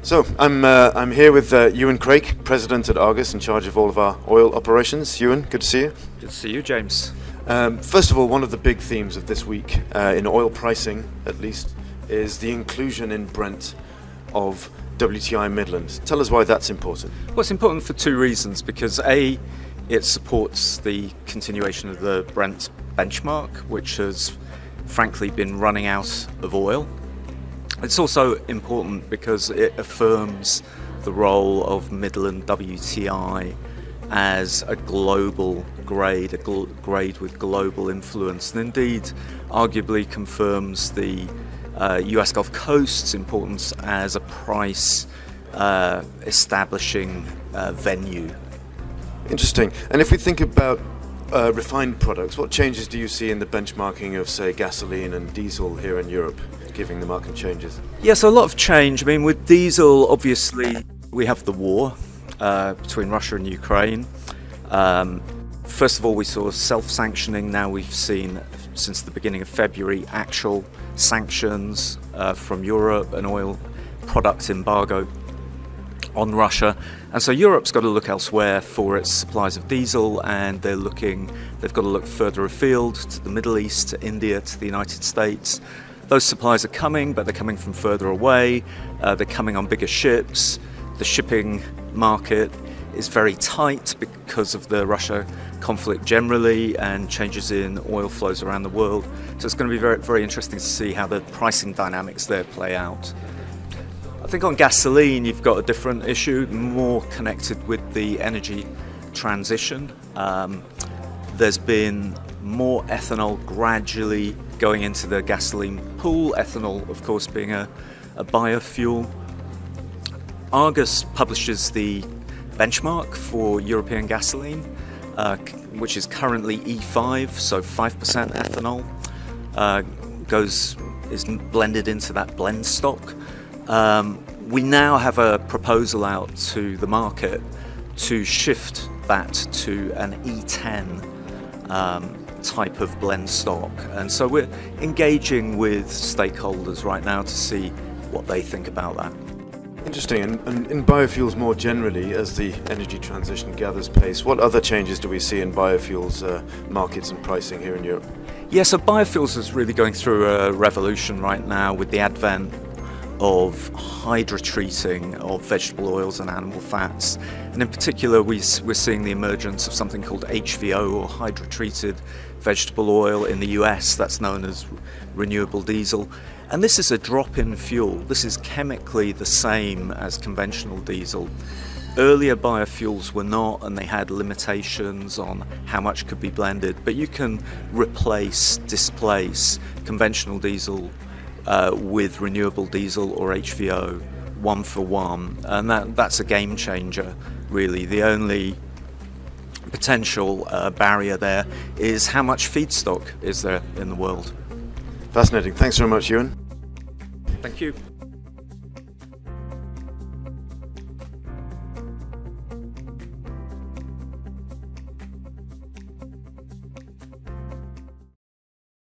So I'm here with Euan Craik, President at Argus, in charge of all of our oil operations. Euan, good to see you. Good to see you, James. First of all, one of the big themes of this week, in oil pricing at least, is the inclusion in Brent of WTI Midland. Tell us why that's important. Well, it's important for two reasons. Because A, it supports the continuation of the Brent benchmark, which has frankly been running out of oil. It's also important because it affirms the role of Midland WTI as a global grade, grade with global influence, and indeed arguably confirms the US Gulf Coast's importance as a price establishing venue. Interesting. And if we think about refined products, what changes do you see in the benchmarking of, say, gasoline and diesel here in Europe, given the market changes? Yes, a lot of change. I mean, with diesel, obviously, we have the war between Russia and Ukraine. First of all, we saw self-sanctioning. Now we've seen, since the beginning of February, actual sanctions from Europe, an oil product embargo on Russia. And so Europe's got to look elsewhere for its supplies of diesel, and they've got to look further afield to the Middle East, to India, to the United States. Those supplies are coming, but they're coming from further away. They're coming on bigger ships. The shipping market is very tight because of the Russia conflict generally and changes in oil flows around the world. So it's going to be very, very interesting to see how the pricing dynamics there play out. I think on gasoline, you've got a different issue, more connected with the energy transition. There's been more ethanol gradually going into the gasoline pool, ethanol, of course, being a biofuel. Argus publishes the benchmark for European gasoline, which is currently E5, so 5% ethanol, is blended into that blend stock. We now have a proposal out to the market to shift that to an E10 type of blend stock, and so we're engaging with stakeholders right now to see what they think about that. Interesting. And in biofuels more generally, as the energy transition gathers pace, what other changes do we see in biofuels markets and pricing here in Europe? Yeah, so biofuels is really going through a revolution right now with the advent of hydrotreating of vegetable oils and animal fats. And in particular, we're seeing the emergence of something called HVO, or hydrotreated vegetable oil, in the US. That's known as renewable diesel. And this is a drop-in fuel. This is chemically the same as conventional diesel. Earlier biofuels were not, and they had limitations on how much could be blended. But you can displace conventional diesel with renewable diesel or HVO, one for one, and that's a game changer, really. The only potential barrier there is how much feedstock is there in the world. Fascinating. Thanks very much, Euan. Thank you.